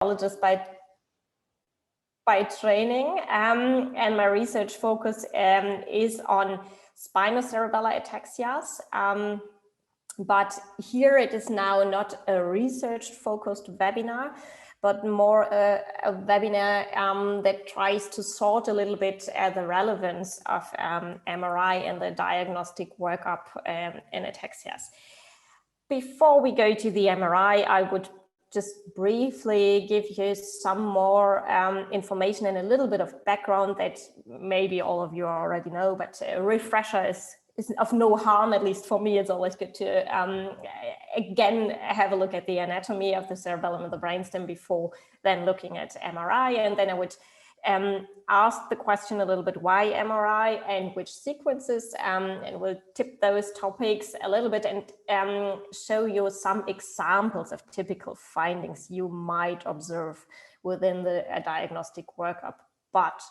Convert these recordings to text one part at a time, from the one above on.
neurologist by training, and my research focus is on spinocerebellar ataxias. But here it is now not a research-focused webinar, but more a webinar that tries to sort a little bit the relevance of MRI and the diagnostic workup in ataxias. Before we go to the MRI, I would just briefly give you some more information and a little bit of background that maybe all of you already know, but a refresher is of no harm. At least for me, it's always good to again have a look at the anatomy of the cerebellum and the brainstem before then looking at MRI. And then I would ask the question a little bit, why MRI and which sequences, and we'll tip those topics a little bit and show you some examples of typical findings you might observe within the diagnostic workup. But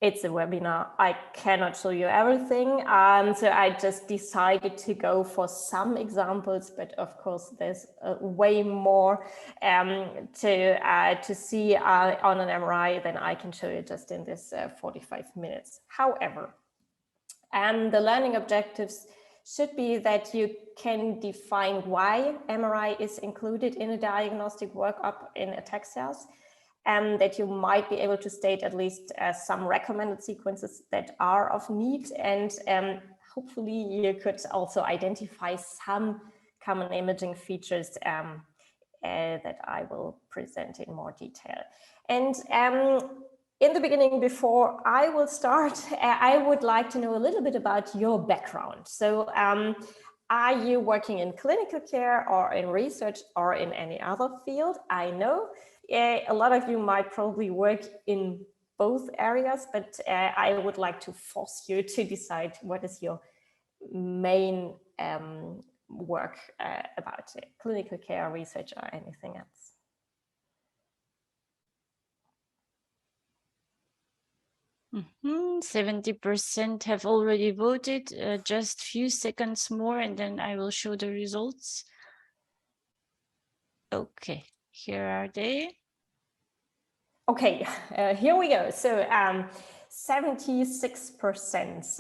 it's a webinar, I cannot show you everything, so I just decided to go for some examples, but of course there's way more to see on an MRI than I can show you just in this 45 minutes. However, the learning objectives should be that you can define why MRI is included in a diagnostic workup in ataxias, and that you might be able to state at least some recommended sequences that are of need, and hopefully you could also identify some common imaging features that I will present in more detail. And in the beginning, before I will start, I would like to know a little bit about your background. So are you working in clinical care or in research or in any other field? I know a lot of you might probably work in both areas, but I would like to force you to decide what is your main work about clinical care, research, or anything else. Mm-hmm. 70% have already voted. Just few seconds more and then I will show the results. Okay, here are they. Okay, here we go. So 76%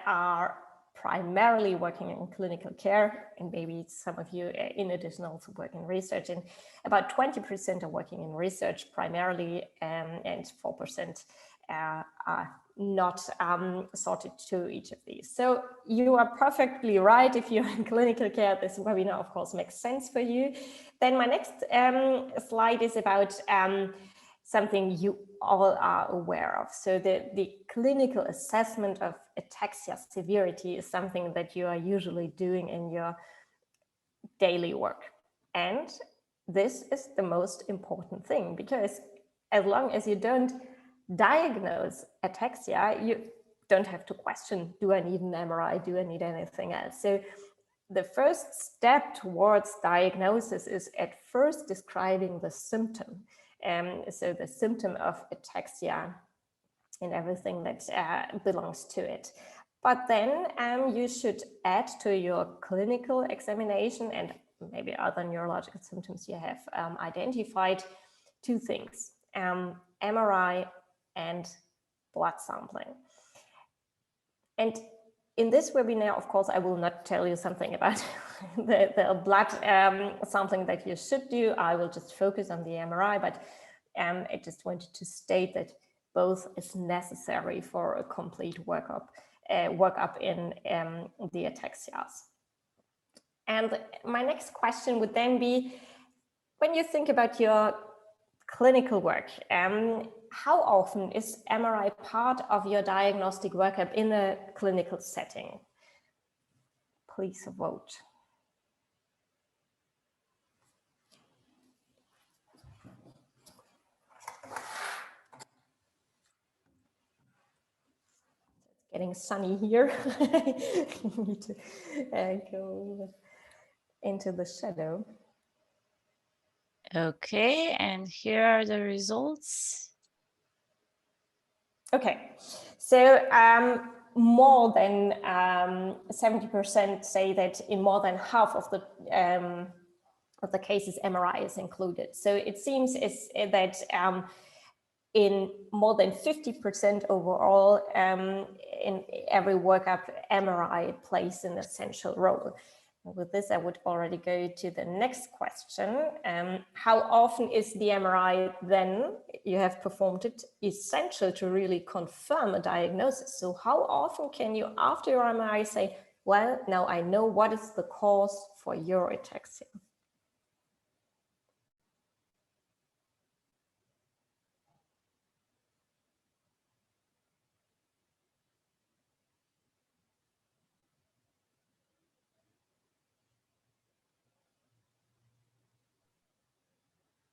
are primarily working in clinical care, and maybe some of you in addition also work in research, and about 20% are working in research primarily, and 4% are not sorted to each of these. So you are perfectly right. If you're in clinical care, this webinar of course makes sense for you. Then my next slide is about something you all are aware of. So the clinical assessment of ataxia severity is something that you are usually doing in your daily work. And this is the most important thing, because as long as you don't diagnose ataxia, you don't have to question, do I need an MRI? Do I need anything else? So the first step towards diagnosis is at first describing the symptom. So the symptom of ataxia and everything that belongs to it. But then you should add to your clinical examination and maybe other neurological symptoms you have identified two things, MRI and blood sampling. And in this webinar, of course, I will not tell you something about the blood sampling that you should do. I will just focus on the MRI, but I just wanted to state that both is necessary for a complete workup in the ataxias. And my next question would then be, when you think about your clinical work, how often is MRI part of your diagnostic workup in a clinical setting? Please vote. It's getting sunny here. I need to go into the shadow. Okay, and here are the results. Okay, so more than 70% say that in more than half of the of the cases, MRI is included. So it seems that in more than 50% overall, in every workup, MRI plays an essential role. With this, I would already go to the next question. How often is the MRI then you have performed it essential to really confirm a diagnosis? So how often can you, after your MRI, say, well, now I know what is the cause for your ataxia?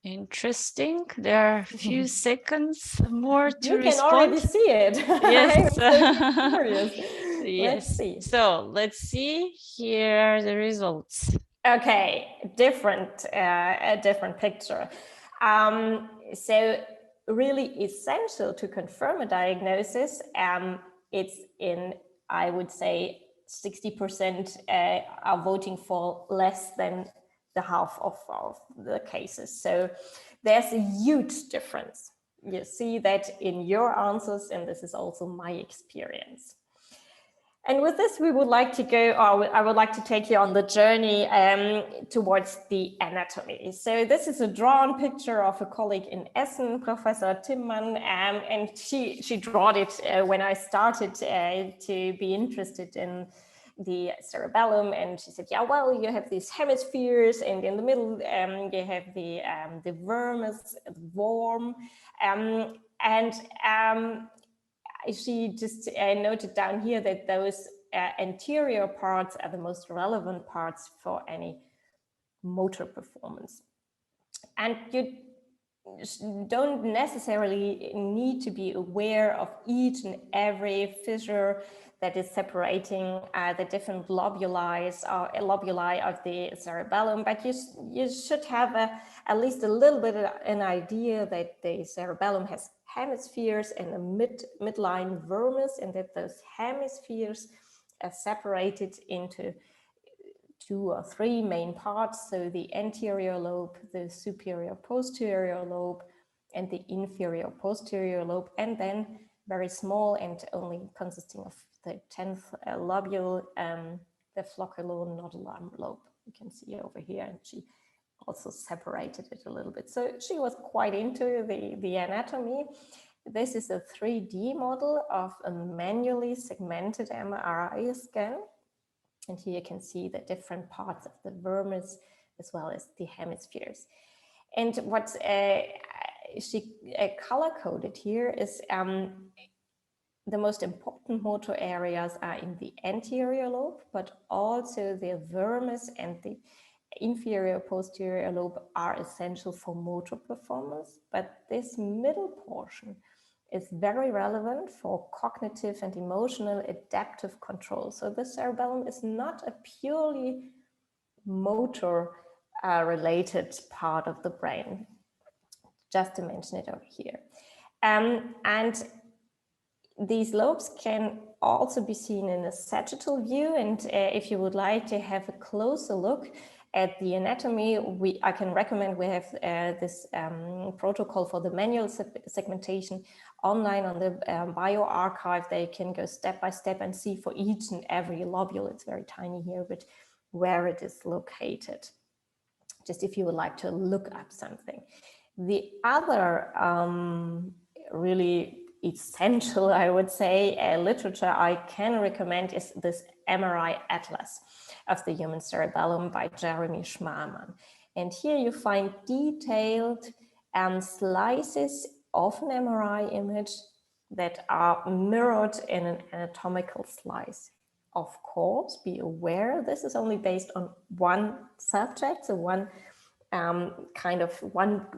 Interesting. There are a few seconds more to respond. You can already see it. Yes. I'm so curious. Yes. Let's see. So let's see. Here are the results. Okay, a different picture. So really essential to confirm a diagnosis. It's in, I would say, 60% are voting for less than the half of the cases. So there's a huge difference. You see that in your answers, and this is also my experience. And with this, we would like to go, or I would like to take you on the journey towards the anatomy. So this is a drawn picture of a colleague in Essen, Professor Timmann, and she drawed it when I started to be interested in the cerebellum. And she said, yeah, well, you have these hemispheres, and in the middle, you have the vermis, the worm, she just noted down here that those anterior parts are the most relevant parts for any motor performance. And you don't necessarily need to be aware of each and every fissure that is separating the different lobuli of the cerebellum, but you should have at least a little bit of an idea that the cerebellum has hemispheres and a midline vermis, and that those hemispheres are separated into 2 or 3 main parts. So the anterior lobe, the superior posterior lobe, and the inferior posterior lobe, and then very small and only consisting of the 10th lobule, the flocculonodular lobe. You can see over here, and she also separated it a little bit. So she was quite into the anatomy. This is a 3D model of a manually segmented MRI scan. And here you can see the different parts of the vermis as well as the hemispheres. And what she color-coded here is the most important motor areas are in the anterior lobe, but also the vermis and the inferior posterior lobe are essential for motor performance. But this middle portion is very relevant for cognitive and emotional adaptive control. So the cerebellum is not a purely motor related part of the brain, just to mention it over here. And these lobes can also be seen in a sagittal view. And if you would like to have a closer look at the anatomy, I can recommend we have this protocol for the manual segmentation online on the bioRxiv. They can go step by step and see for each and every lobule. It's very tiny here, but where it is located, just if you would like to look up something. The other really essential, I would say, literature I can recommend is this Mri Atlas of the human cerebellum by Jeremy Schmarman. And here you find detailed slices of an MRI image that are mirrored in an anatomical slice. Of course, be aware this is only based on one subject, so one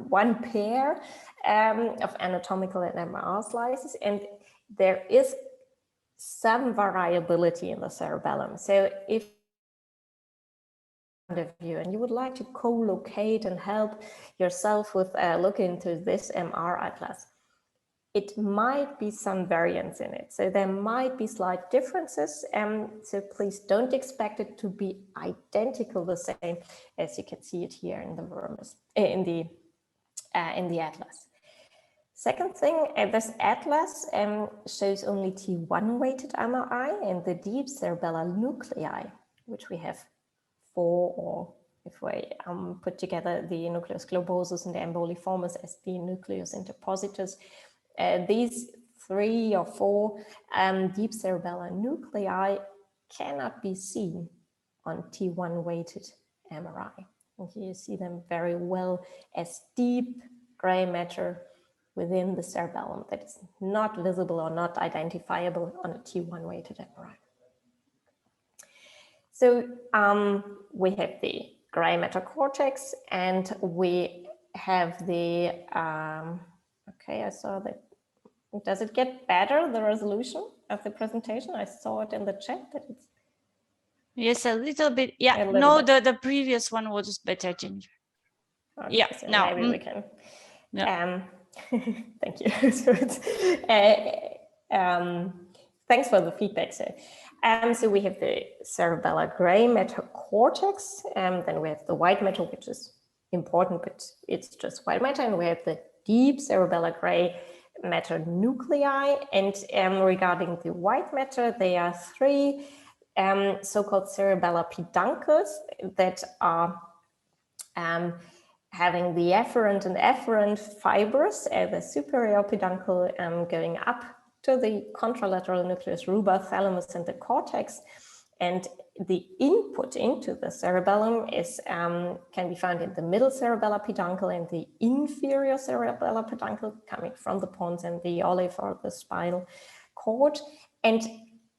one pair of anatomical and MR slices, and there is some variability in the cerebellum. So if of you and you would like to co-locate and help yourself with look into this MR Atlas, it might be some variance in it. So there might be slight differences. So please don't expect it to be identical the same as you can see it here in the in the atlas. Second thing, this atlas shows only T1 weighted MRI and the deep cerebellar nuclei, which we have 4, or if we put together the nucleus globosus and the emboliformis as the nucleus interpositus, these 3 or 4 deep cerebellar nuclei cannot be seen on T1 weighted MRI. And here you see them very well as deep gray matter within the cerebellum that is not visible or not identifiable on a T1 weighted MRI. So we have the gray matter cortex, and we have the, okay, I saw that. Does it get better, the resolution of the presentation? I saw it in the chat that it's. Yes, a little bit. Yeah, little bit. The previous one was better, Jennifer. Okay, yeah, so now maybe we can. Yeah. Thank you. Thanks for the feedback. So we have the cerebellar gray matter cortex, then we have the white matter, which is important, but it's just white matter, and we have the deep cerebellar gray matter nuclei. And regarding the white matter, there are 3 so-called cerebellar peduncles that are having the efferent and efferent fibers, the superior peduncle going up to the contralateral nucleus ruber, thalamus, and the cortex. And the input into the cerebellum is can be found in the middle cerebellar peduncle and the inferior cerebellar peduncle coming from the pons and the olive or the spinal cord. And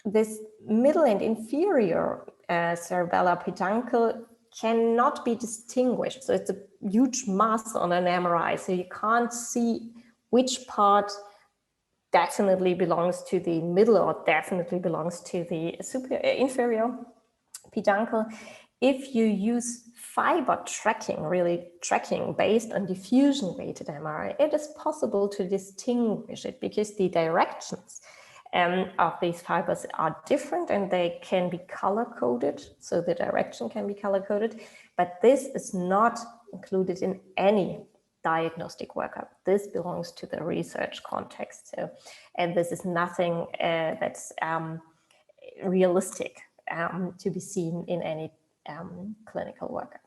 this middle and inferior cerebellar peduncle cannot be distinguished. So it's a huge mass on an MRI. So you can't see which part definitely belongs to the middle or definitely belongs to the inferior peduncle. If you use fiber tracking, really tracking based on diffusion weighted MRI, it is possible to distinguish it because the directions of these fibers are different and they can be color coded. So the direction can be color coded, but this is not included in any diagnostic workup. This belongs to the research context. So, and this is nothing that's realistic to be seen in any clinical workup.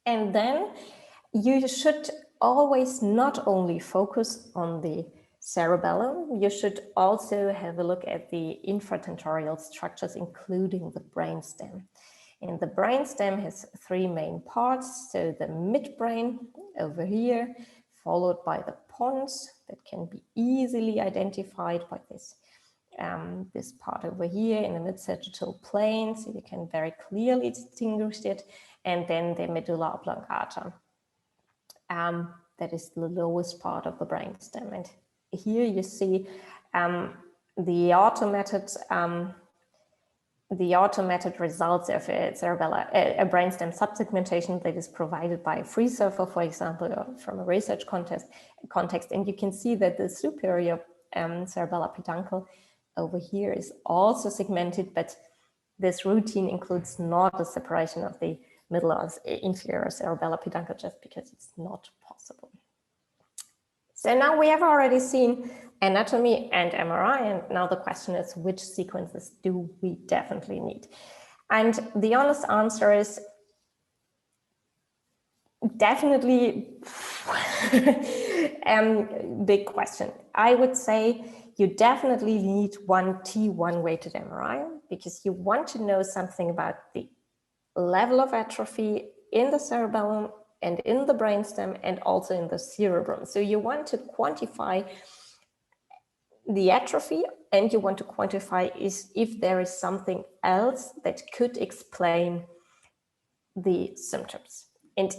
And then you should always not only focus on the cerebellum, you should also have a look at the infratentorial structures, including the brainstem. And the brainstem has 3 main parts. So the midbrain over here, followed by the pons that can be easily identified by this, this part over here in the mid-sagittal plane. So you can very clearly distinguish it. And then the medulla oblongata. That is the lowest part of the brainstem. And here you see the automated results of a brainstem subsegmentation that is provided by FreeSurfer, for example, or from a research context. And you can see that the superior cerebellar peduncle over here is also segmented, but this routine includes not a separation of the middle or inferior cerebellar peduncle just because it's not possible. So now we have already seen anatomy and MRI, and now the question is, which sequences do we definitely need? And the honest answer is definitely big question. I would say you definitely need one T1 weighted MRI because you want to know something about the level of atrophy in the cerebellum and in the brainstem and also in the cerebrum. So you want to quantify the atrophy and you want to quantify if there is something else that could explain the symptoms. And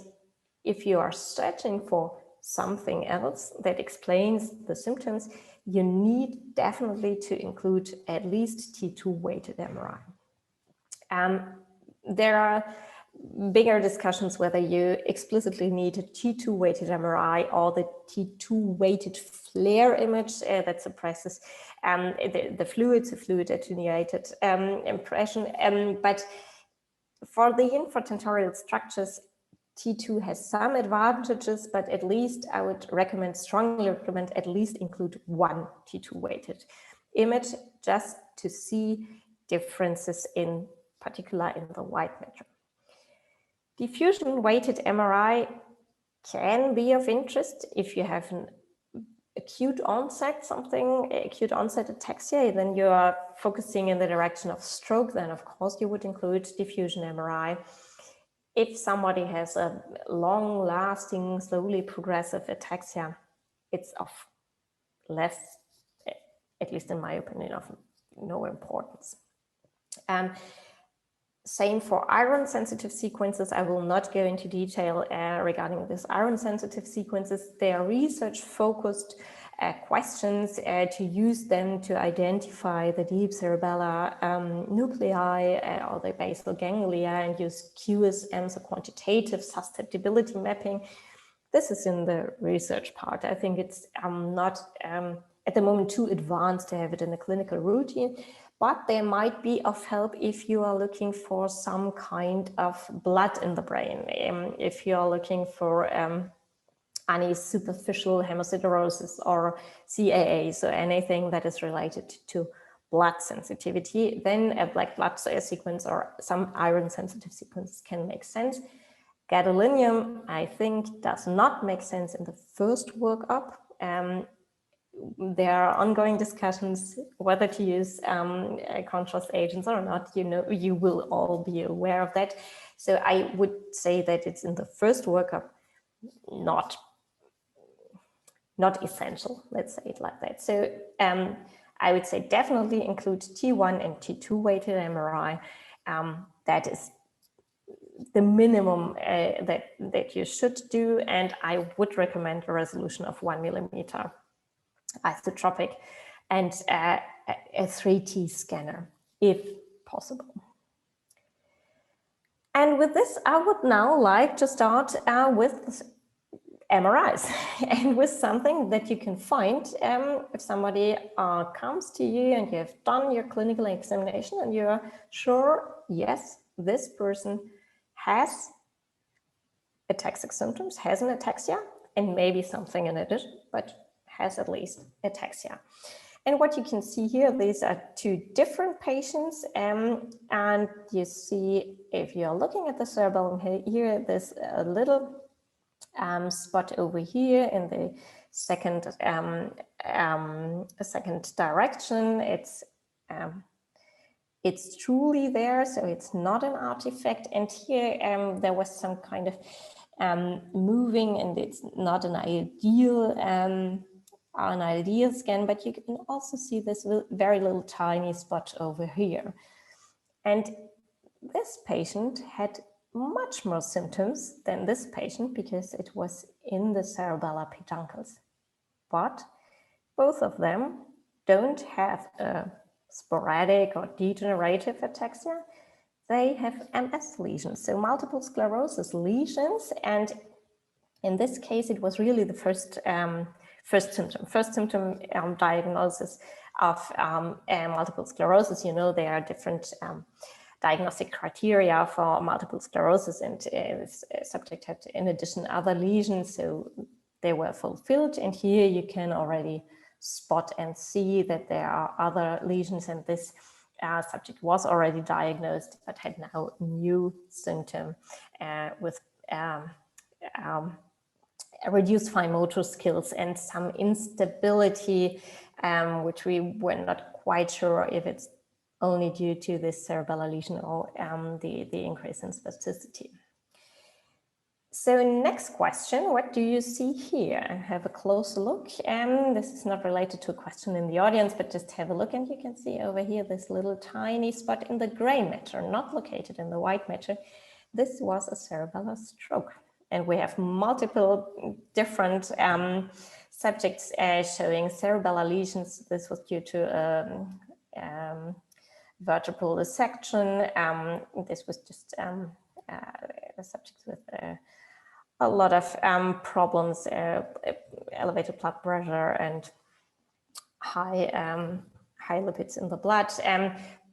if you are searching for something else that explains the symptoms, you need definitely to include at least T2 weighted MRI. There are bigger discussions whether you explicitly need a T2 weighted MRI or the T2 weighted FLAIR image that suppresses the fluid attenuated impression. But for the infratentorial structures, T2 has some advantages, but at least I would strongly recommend at least include one T2 weighted image just to see differences in particular in the white matter. Diffusion weighted MRI can be of interest if you have an acute onset ataxia, then you are focusing in the direction of stroke, then of course you would include diffusion MRI. If somebody has a long-lasting, slowly progressive ataxia, it's of less, at least in my opinion, of no importance. Same for iron-sensitive sequences. I will not go into detail regarding this iron-sensitive sequences. They are research-focused questions to use them to identify the deep cerebellar nuclei or the basal ganglia and use QSM, so quantitative susceptibility mapping. This is in the research part. I think it's not at the moment too advanced to have it in a clinical routine, but they might be of help if you are looking for some kind of blood in the brain, if you are looking for any superficial hemosiderosis or CAA, so anything that is related to blood sensitivity, then a black blood sequence or some iron sensitive sequence can make sense. Gadolinium, I think, does not make sense in the first workup. There are ongoing discussions whether to use contrast agents or not. You will all be aware of that. So I would say that it's in the first workup, not essential, let's say it like that. So I would say definitely include T1 and T2 weighted MRI. That is the minimum that you should do, and I would recommend a resolution of 1 millimeter isotropic and a 3T scanner if possible. And with this, I would now like to start with MRIs and with something that you can find if somebody comes to you and you have done your clinical examination and you're sure, yes, this person has ataxic symptoms, has an ataxia, and maybe something in addition, but has at least ataxia. And what you can see here, these are two different patients, and you see, if you're looking at the cerebellum here, there's a little spot over here in the second direction. It's truly there, so it's not an artifact. And here there was some kind of moving, and it's not an ideal scan, but you can also see this very little tiny spot over here. And this patient had much more symptoms than this patient because it was in the cerebellar peduncles. But both of them don't have a sporadic or degenerative ataxia. They have MS lesions, so multiple sclerosis lesions. And in this case, it was really the first symptom diagnosis of multiple sclerosis. There are different diagnostic criteria for multiple sclerosis, and this subject had in addition other lesions, so they were fulfilled. And here you can already spot and see that there are other lesions, and this subject was already diagnosed but had now a new symptom with reduced fine motor skills and some instability, which we were not quite sure if it's only due to this cerebellar lesion or the increase in spasticity. So next question, what do you see here? Have a closer look. This is not related to a question in the audience, but just have a look, and you can see over here this little tiny spot in the gray matter, not located in the white matter. This was a cerebellar stroke. And we have multiple different subjects showing cerebellar lesions. This was due to vertebral dissection. This was just subjects with a lot of problems, elevated blood pressure and high lipids in the blood.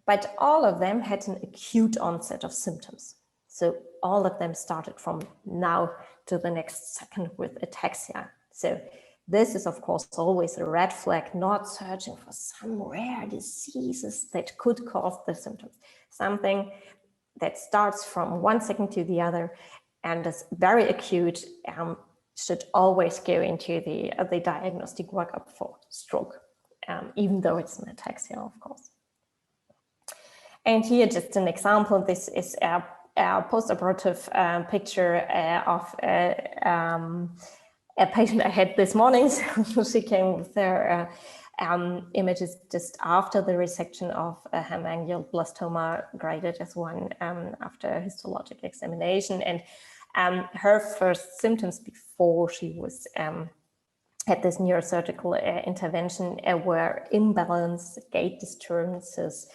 But all of them had an acute onset of symptoms. So all of them started from now to the next second with ataxia. So this is, of course, always a red flag, not searching for some rare diseases that could cause the symptoms. Something that starts from 1 second to the other and is very acute, should always go into the diagnostic workup for stroke, even though it's an ataxia, of course. And here, just an example, this is a post-operative picture of a patient I had this morning. So she came with their images just after the resection of a hemangioblastoma, graded as 1 after histologic examination. And her first symptoms before she was had this neurosurgical intervention were imbalance, gait disturbances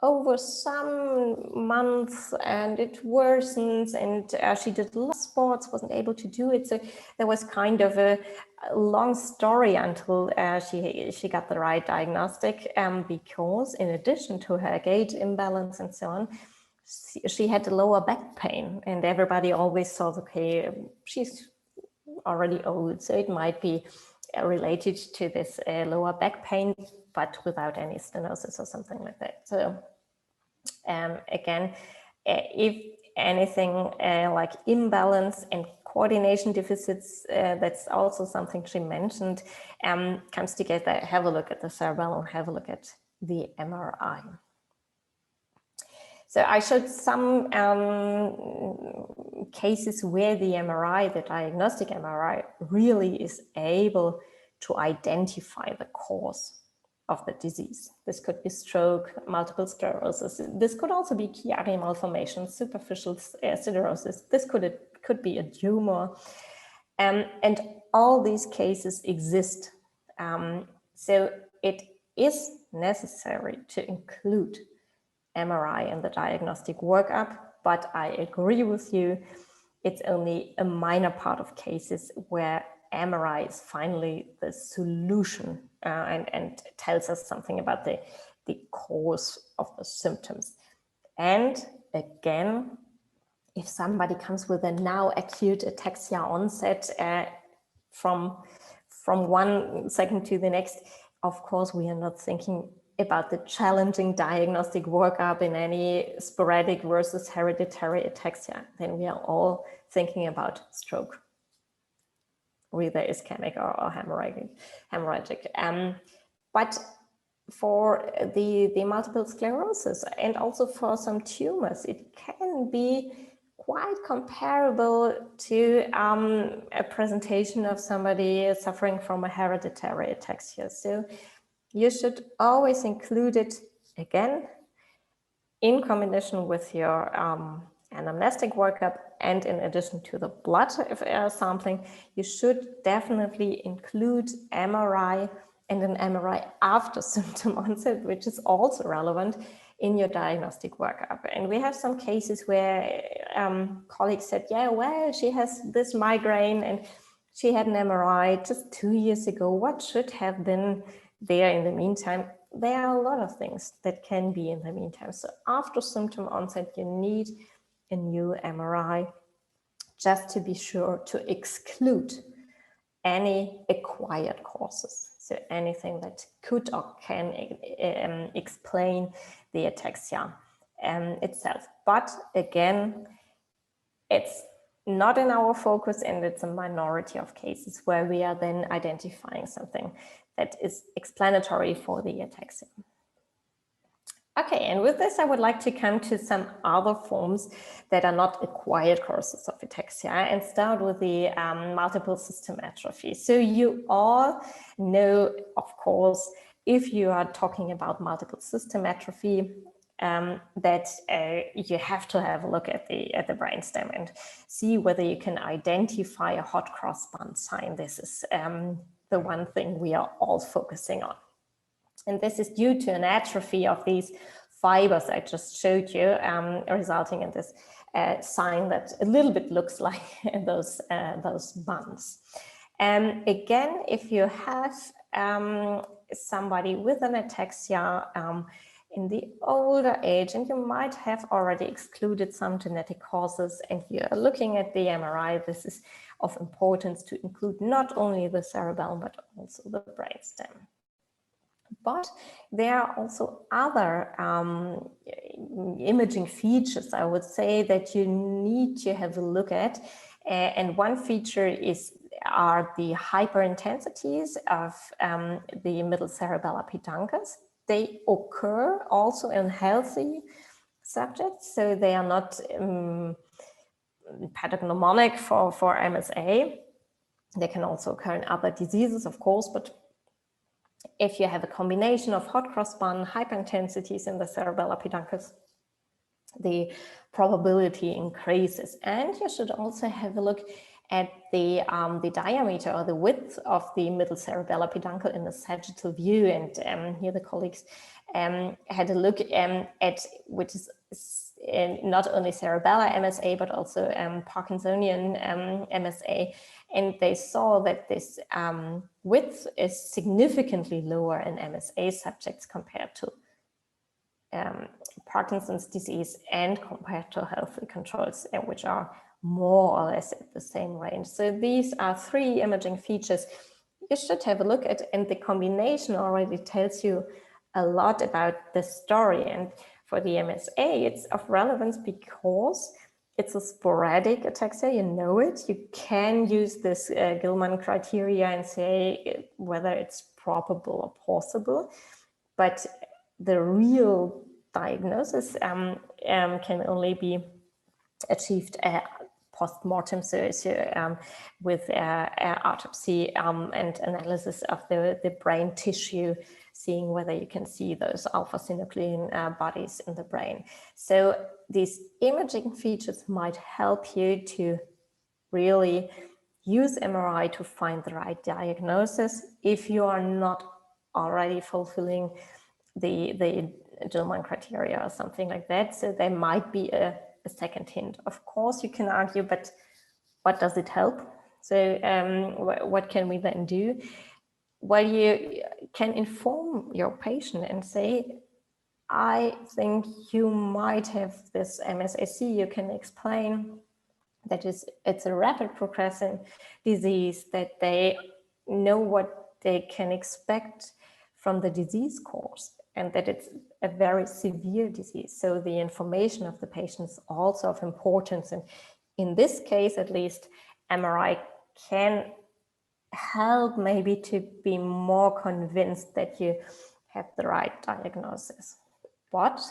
over some months, and it worsens, and she did a lot of sports, wasn't able to do it. So there was kind of a long story until she got the right diagnostic, because in addition to her gait imbalance and so on, she had lower back pain, and everybody always thought, okay, she's already old, so it might be related to this lower back pain, but without any stenosis or something like that. So again, if anything like imbalance and coordination deficits, that's also something she mentioned, comes together, have a look at the cerebellum, have a look at the MRI. So I showed some cases where the MRI, the diagnostic MRI, really is able to identify the cause of the disease. This could be stroke, multiple sclerosis. This could also be Chiari malformation, superficial siderosis. This could be a tumor. And all these cases exist. So it is necessary to include MRI in the diagnostic workup, but I agree with you, it's only a minor part of cases where MRI is finally the solution and tells us something about the cause of the symptoms. And again, if somebody comes with a now acute ataxia onset from 1 second to the next, of course, we are not thinking about the challenging diagnostic workup in any sporadic versus hereditary ataxia. Then we are all thinking about stroke, whether ischemic or hemorrhagic. But for the multiple sclerosis and also for some tumors, it can be quite comparable to a presentation of somebody suffering from a hereditary ataxia. So you should always include it, again, in combination with your anamnestic workup, and in addition to the blood sampling, you should definitely include MRI and an MRI after symptom onset, which is also relevant in your diagnostic workup. And we have some cases where colleagues said, yeah, well, she has this migraine and she had an MRI just 2 years ago. What should have been there in the meantime? There are a lot of things that can be in the meantime. So after symptom onset, you need a new MRI just to be sure to exclude any acquired causes. So anything that could or can explain the ataxia itself. But again, it's not in our focus, and it's a minority of cases where we are then identifying something that is explanatory for the ataxia. Okay, and with this, I would like to come to some other forms that are not acquired causes of ataxia and start with the multiple system atrophy. So you all know, of course, if you are talking about multiple system atrophy, that you have to have a look at the brainstem and see whether you can identify a hot cross-band sign. This is the one thing we are all focusing on. And this is due to an atrophy of these fibers I just showed you, resulting in this sign that a little bit looks like those buns. Again, if you have somebody with an ataxia in the older age, and you might have already excluded some genetic causes, and you're looking at the MRI, this is of importance to include not only the cerebellum, but also the brainstem. But there are also other imaging features, I would say, that you need to have a look at. And one feature are the hyperintensities of the middle cerebellar peduncles. They occur also in healthy subjects, so they are not pathognomonic for MSA. They can also occur in other diseases, of course, but if you have a combination of hot cross-bun hyperintensities in the cerebellar peduncles, the probability increases. And you should also have a look at the diameter or the width of the middle cerebellar peduncle in the sagittal view. And here the colleagues had a look at which is not only cerebellar MSA, but also Parkinsonian MSA. And they saw that this width is significantly lower in MSA subjects compared to Parkinson's disease and compared to healthy controls, which are more or less at the same range. So these are three imaging features you should have a look at, and the combination already tells you a lot about the story. And for the MSA, it's of relevance because it's a sporadic ataxia, you know it. You can use this Gilman criteria and say whether it's probable or possible, but the real diagnosis can only be achieved post-mortem, so with autopsy and analysis of the brain tissue, seeing whether you can see those alpha-synuclein bodies in the brain. So these imaging features might help you to really use MRI to find the right diagnosis if you are not already fulfilling the Gilman criteria or something like that. So there might be a second hint. Of course, you can argue, but what does it help? So what can we then do? Well, you can inform your patient and say, I think you might have this MSAC. You can explain that it's a rapid progressing disease, that they know what they can expect from the disease course, and that it's a very severe disease. So the information of the patient is also of importance. And in this case, at least, MRI can help maybe to be more convinced that you have the right diagnosis. But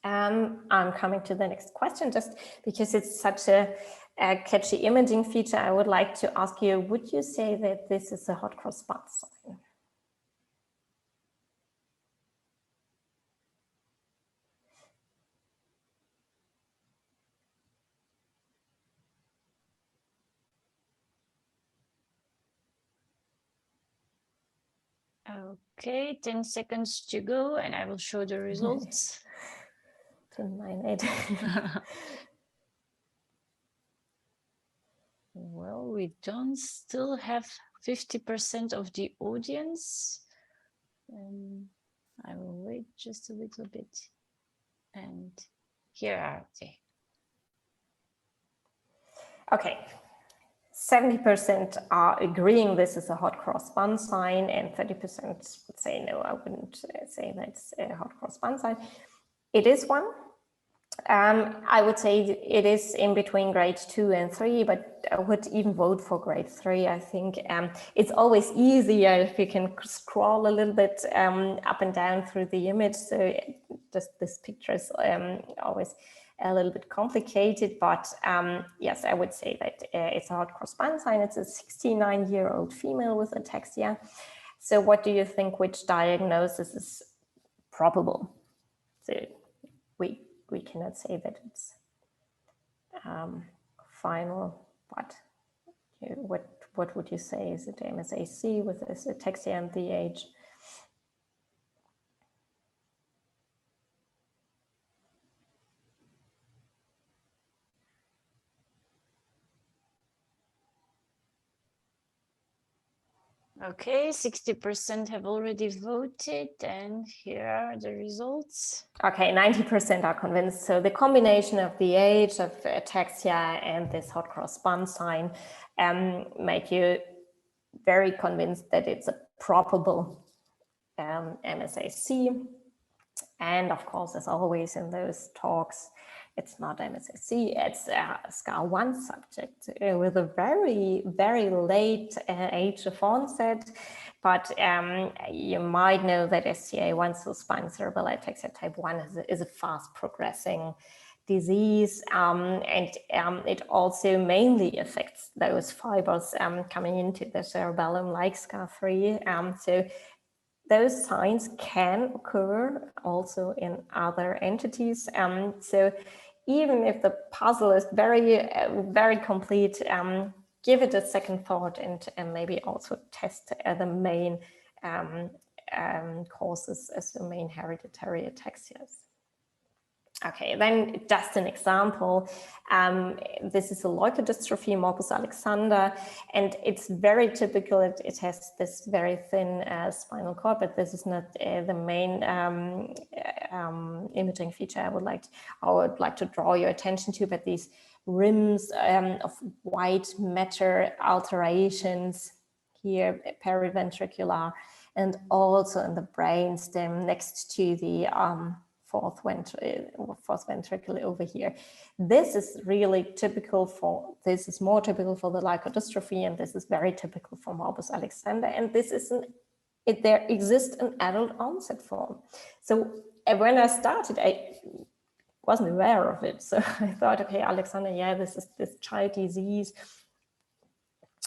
I'm coming to the next question, just because it's such a catchy imaging feature. I would like to ask you, would you say that this is a hot cross-bun sign? Okay, 10 seconds to go, and I will show the results. 10, 9, 8. Well, we don't still have 50% of the audience. I will wait just a little bit. And here are they. Okay. 70% are agreeing this is a hot cross-bun sign, and 30% would say no, I wouldn't say that's a hot cross-bun sign. It is one. I would say it is in between grade 2 and 3, but I would even vote for grade 3. I think it's always easier if you can scroll a little bit up and down through the image. So just this picture is always a little bit complicated, but yes, I would say that it's a hot cross-bun sign. It's a 69-year-old female with ataxia. So what do you think, which diagnosis is probable? So we cannot say that it's final, but what would you say? Is it MSAC with this ataxia and the age? Okay, 60% have already voted, and here are the results. Okay, 90% are convinced. So the combination of the age, of ataxia, and this hot cross bun sign make you very convinced that it's a probable MSAC. And of course, as always in those talks, it's not MSAC, it's a SCAR1 subject with a very, very late age of onset. But you might know that SCA1, so spinocerebellar ataxia type 1, is a fast progressing disease, and it also mainly affects those fibers coming into the cerebellum, like SCAR3. So those signs can occur also in other entities. So even if the puzzle is very, very complete, give it a second thought and maybe also test the main causes as the main hereditary ataxias. Okay, then just an example. This is a leukodystrophy, morbus Alexander, and it's very typical. It has this very thin spinal cord, but this is not the main imaging feature I would like to draw your attention to. But these rims of white matter alterations here, periventricular, and also in the brainstem next to the fourth ventricle over here. This is really typical for, this is more typical for the leukodystrophy, and this is very typical for morbus Alexander. And this is there exists an adult onset form. So when I started, I wasn't aware of it. So I thought, okay, Alexander, yeah, this is this child disease.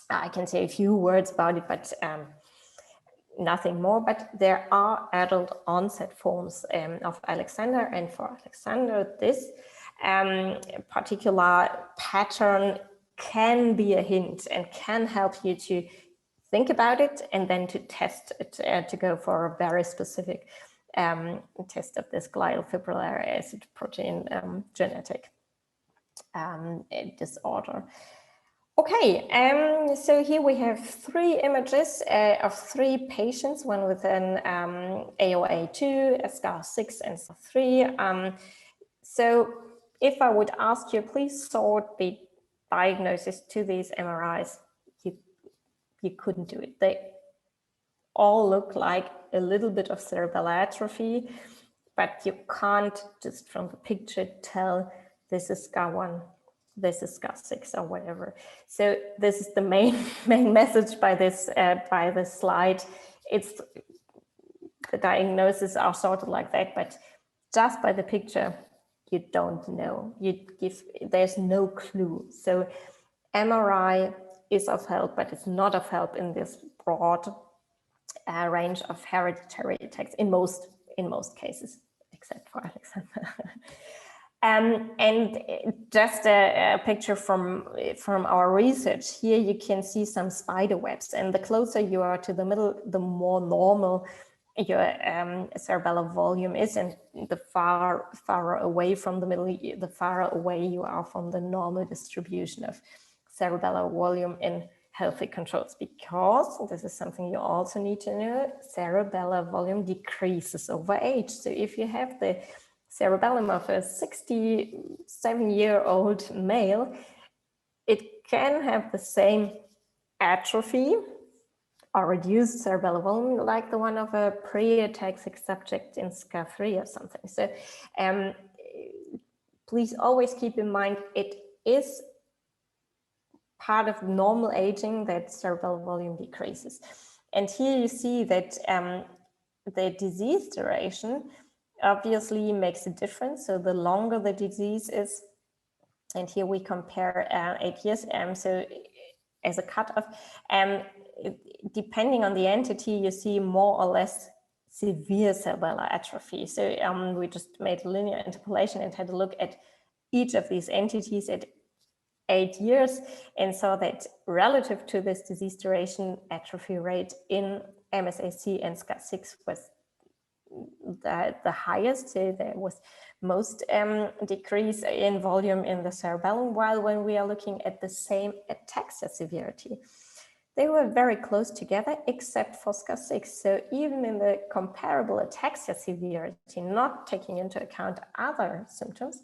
I can say a few words about it, but nothing more. But there are adult onset forms of Alexander, and for Alexander, this particular pattern can be a hint and can help you to think about it and then to test it, to go for a very specific test of this glial fibrillary acid protein genetic disorder. Okay, so here we have 3 images of 3 patients, one with an AOA2, a SCAR6, and SCAR3. So if I would ask you, please sort the diagnosis to these MRIs, you couldn't do it. They all look like a little bit of cerebellar atrophy, but you can't just from the picture tell this is SCAR1, this is SCAR6 or whatever. So this is the main message by this slide. It's the diagnoses are sorted like that, but just by the picture, you don't know. There's no clue. So MRI is of help, but it's not of help in this broad range of hereditary attacks in most cases, except for Alexander. And just a picture from our research. Here you can see some spider webs, and the closer you are to the middle, the more normal your cerebellar volume is, and the far away from the middle, the far away you are from the normal distribution of cerebellar volume in healthy controls, because this is something you also need to know, cerebellar volume decreases over age. So if you have the cerebellum of a 67-year-old male, it can have the same atrophy or reduced cerebellar volume like the one of a pre-ataxic subject in SCAR3 or something. So please always keep in mind, it is part of normal aging that cerebellar volume decreases. And here you see that the disease duration obviously makes a difference. So the longer the disease is, and here we compare 8 years, so as a cutoff, depending on the entity, you see more or less severe cerebellar atrophy. So we just made a linear interpolation and had a look at each of these entities at 8 years, and saw that relative to this disease duration, atrophy rate in MSAC and SCAR6 was the highest. So there was most decrease in volume in the cerebellum, while when we are looking at the same ataxia severity, they were very close together except for SCA6. So even in the comparable ataxia severity, not taking into account other symptoms,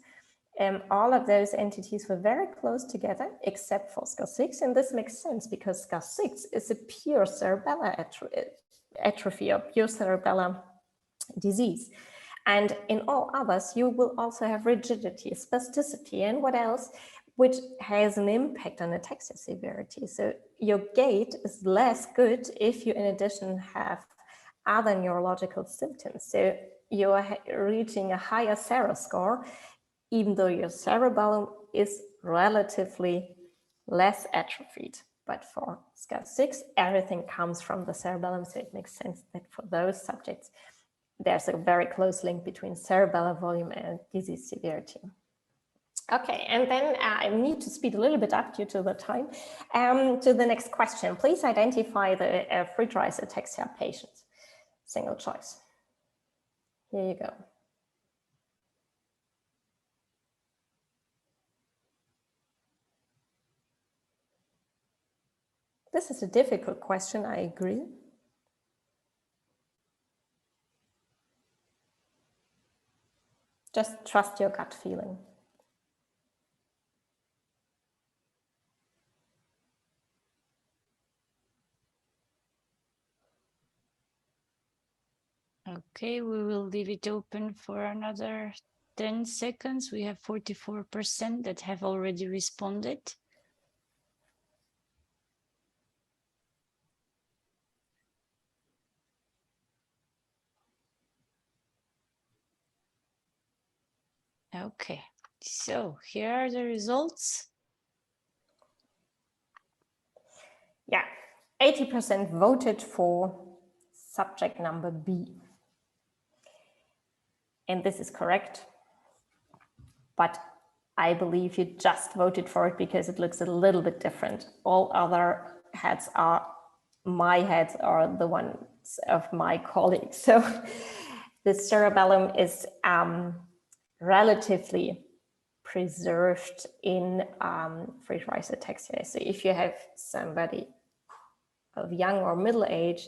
all of those entities were very close together except for SCA6. And this makes sense because SCA6 is a pure cerebellar atrophy or pure cerebellar disease. And in all others, you will also have rigidity, spasticity, and what else, which has an impact on ataxia severity. So your gait is less good if you, in addition, have other neurological symptoms. So you're reaching a higher SARA score, even though your cerebellum is relatively less atrophied. But for SCA6, everything comes from the cerebellum, so it makes sense that for those subjects, there's a very close link between cerebellar volume and disease severity. Okay, and then I need to speed a little bit up due to the time. To the next question, please identify the Friedreich's ataxia patients. Single choice. Here you go. This is a difficult question, I agree. Just trust your gut feeling. Okay, we will leave it open for another 10 seconds. We have 44% that have already responded. Okay, so here are the results. Yeah, 80% voted for subject number B. And this is correct. But I believe you just voted for it because it looks a little bit different. All other heads are, my heads are the ones of my colleagues. So the cerebellum is relatively preserved in Friedreich's ataxia. So if you have somebody of young or middle age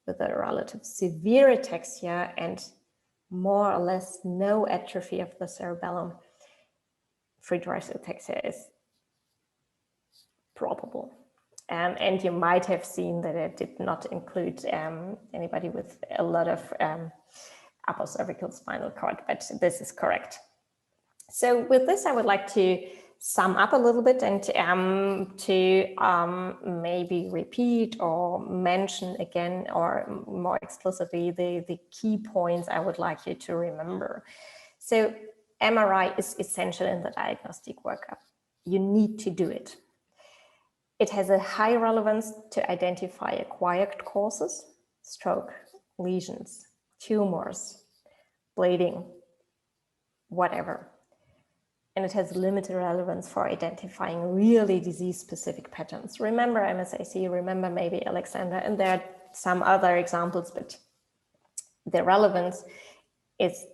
with a relative severe ataxia and more or less no atrophy of the cerebellum, Friedreich's ataxia is probable. And you might have seen that it did not include anybody with a lot of upper cervical spinal cord, but this is correct. So with this, I would like to sum up a little bit and to maybe repeat or mention again or more explicitly the key points I would like you to remember. So MRI is essential in the diagnostic workup. You need to do it. It has a high relevance to identify acquired causes, stroke, lesions, tumors, bleeding, whatever. And it has limited relevance for identifying really disease-specific patterns. Remember MSAC, remember maybe Alexander, and there are some other examples, but the relevance is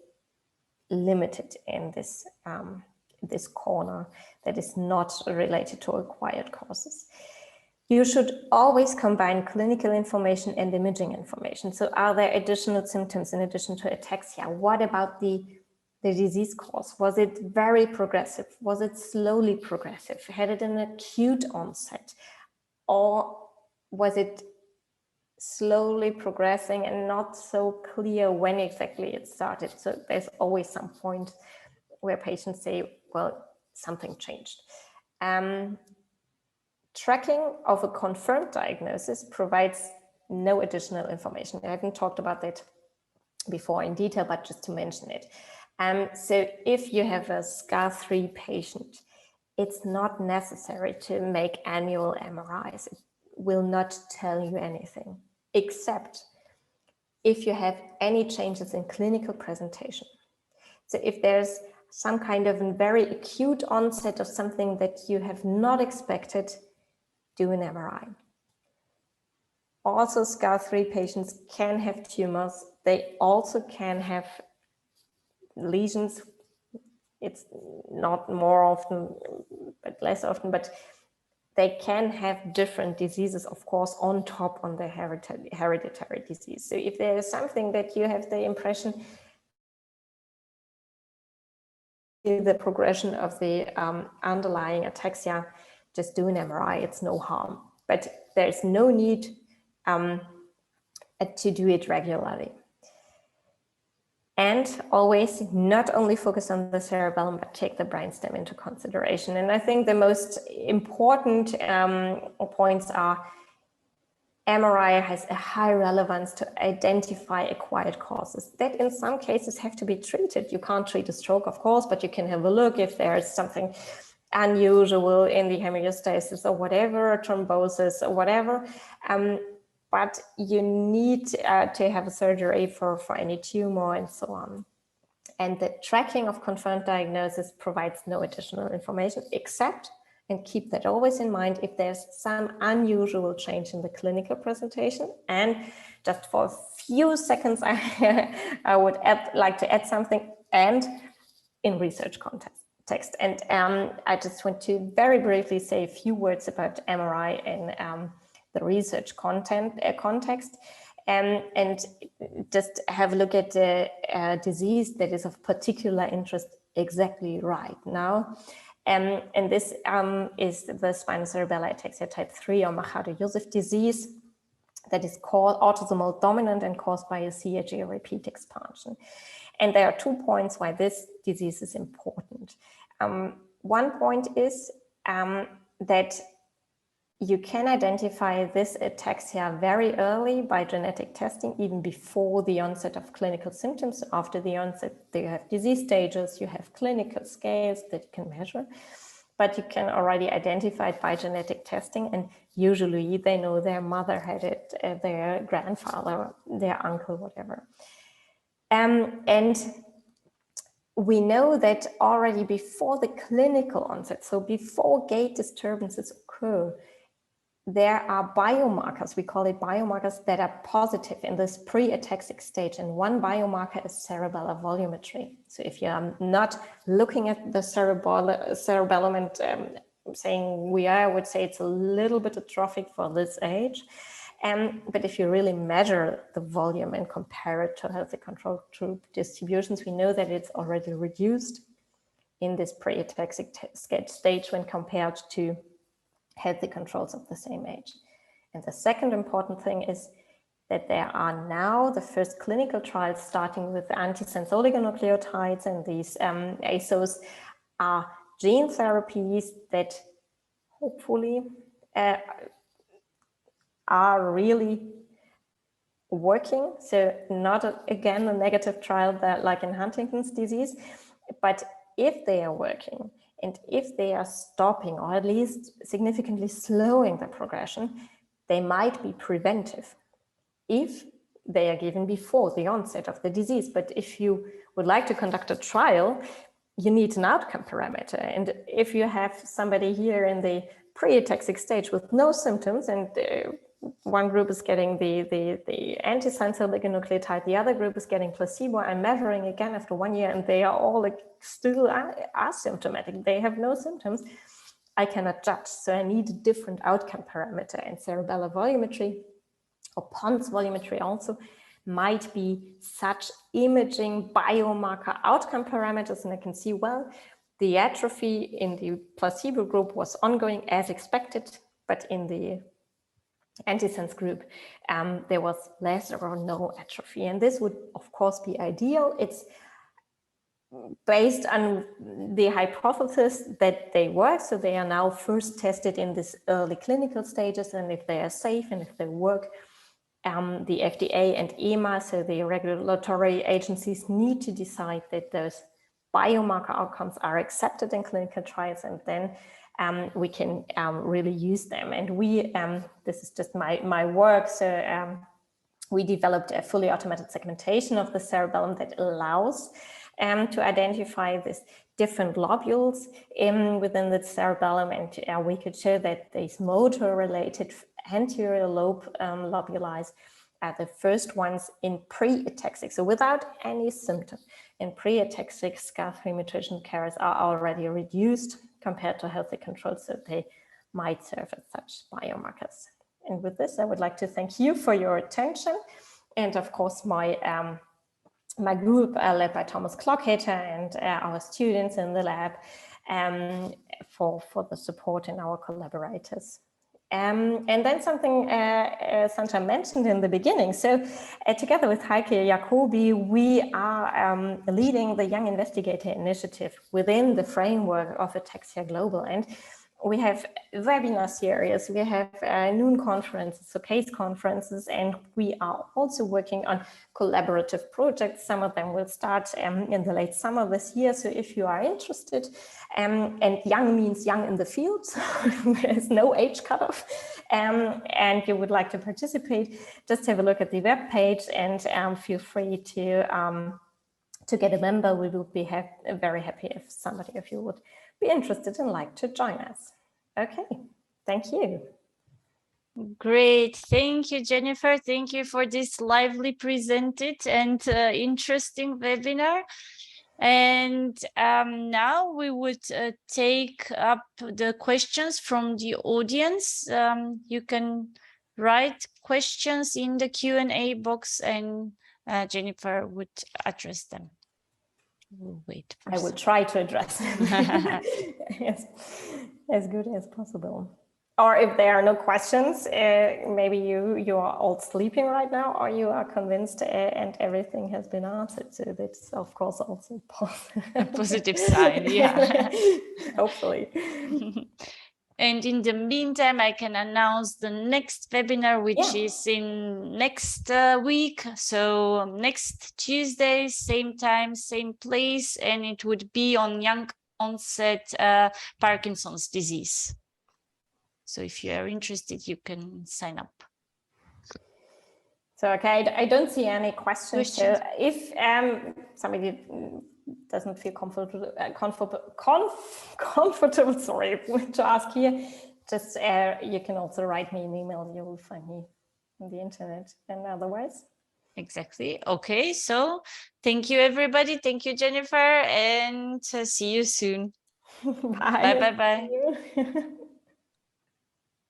limited in this, this corner that is not related to acquired causes. You should always combine clinical information and imaging information. So are there additional symptoms in addition to ataxia? What about the disease course? Was it very progressive? Was it slowly progressive? Had it an acute onset? Or was it slowly progressing and not so clear when exactly it started? So there's always some point where patients say, well, something changed. Tracking of a confirmed diagnosis provides no additional information. I haven't talked about that before in detail, but just to mention it. So if you have a SCA3 patient, it's not necessary to make annual MRIs. It will not tell you anything, except if you have any changes in clinical presentation. So if there's some kind of a very acute onset of something that you have not expected, do an MRI. Also, SCA3 patients can have tumors. They also can have lesions. It's not more often, but less often, but they can have different diseases, of course, on top on the hereditary disease. So if there is something that you have the impression the progression of the underlying ataxia, just do an MRI, it's no harm. But there's no need to do it regularly. And always not only focus on the cerebellum, but take the brainstem into consideration. And I think the most important points are MRI has a high relevance to identify acquired causes that in some cases have to be treated. You can't treat a stroke, of course, but you can have a look if there's something unusual in the homeostasis or whatever, thrombosis or whatever. But you need to have a surgery for any tumor and so on. And the tracking of confirmed diagnosis provides no additional information except, and keep that always in mind, if there's some unusual change in the clinical presentation. And just for a few seconds, I would like to add something, and in research context. And I just want to very briefly say a few words about MRI in the research context. And just have a look at the disease that is of particular interest exactly right now. And this is the spinocerebellar ataxia type 3 or Machado-Joseph disease that is called autosomal dominant and caused by a CAG repeat expansion. And there are 2 points why this disease is important. One point is that you can identify this ataxia very early by genetic testing, even before the onset of clinical symptoms. After the onset, you have disease stages, you have clinical scales that you can measure, but you can already identify it by genetic testing. And usually they know their mother had it, their grandfather, their uncle, whatever. And we know that already before the clinical onset, so before gait disturbances occur, there are biomarkers, we call it biomarkers, that are positive in this pre-ataxic stage. And one biomarker is cerebellar volumetry. So if you're not looking at the cerebellum and saying I would say it's a little bit atrophic for this age. But if you really measure the volume and compare it to healthy control group distributions, we know that it's already reduced in this pre-ataxic stage when compared to healthy controls of the same age. And the second important thing is that there are now the first clinical trials starting with antisense oligonucleotides, and these ASOs are gene therapies that hopefully are really working. So not again a negative trial that like in Huntington's disease, but if they are working, and if they are stopping or at least significantly slowing the progression, they might be preventive if they are given before the onset of the disease. But if you would like to conduct a trial, you need an outcome parameter. And if you have somebody here in the pre-ataxic stage with no symptoms, and one group is getting the antisense oligonucleotide, the other group is getting placebo, I'm measuring again after 1 year, and they are all still asymptomatic, they have no symptoms, I cannot judge. So I need a different outcome parameter, and cerebellar volumetry or pons volumetry also might be such imaging biomarker outcome parameters. And I can see, well, the atrophy in the placebo group was ongoing as expected, but in the antisense group, there was less or no atrophy. And this would, of course, be ideal. It's based on the hypothesis that they work. So they are now first tested in this early clinical stages. And if they are safe and if they work, the FDA and EMA, so the regulatory agencies, need to decide that those biomarker outcomes are accepted in clinical trials, and then we can really use them. And we, this is just my work, so we developed a fully automated segmentation of the cerebellum that allows to identify these different lobules within the cerebellum, and we could show that these motor-related anterior lobe lobuli are the first ones in pre-ataxic, so without any symptom. In pre-ataxic, SCA3 mutation carriers are already reduced compared to healthy controls, so they might serve as such biomarkers. And with this, I would like to thank you for your attention. And of course, my group led by Thomas Clockhater and our students in the lab for the support and our collaborators. And then something Sandra mentioned in the beginning. So together with Heike Jacobi, we are leading the Young Investigator Initiative within the framework of Ataxia Global. And we have webinar series, we have noon conferences, so case conferences, and we are also working on collaborative projects. Some of them will start in the late summer this year. So if you are interested, and young means young in the field, so there's no age cutoff, and you would like to participate, just have a look at the web page and feel free to get a member. We would be very happy if somebody of you would be interested and like to join us. Okay, thank you. Great, thank you, Jennifer. Thank you for this lively presented and interesting webinar. And now we would take up the questions from the audience. You can write questions in the Q&A box and Jennifer would address them. We'll wait. I will try to address them yes, as good as possible. Or if there are no questions, maybe you are all sleeping right now, or you are convinced and everything has been answered. So that's of course also a positive sign, yeah. Hopefully. And in the meantime, I can announce the next webinar, which is in next week. So next Tuesday, same time, same place, and it would be on young onset Parkinson's disease. So if you are interested, you can sign up. So, okay, I don't see any questions. So if somebody doesn't feel comfortable, sorry, to ask here, just you can also write me an email. You will find me on the internet and otherwise. Exactly. Okay, so thank you, everybody. Thank you, Jennifer, and see you soon. Bye. Bye.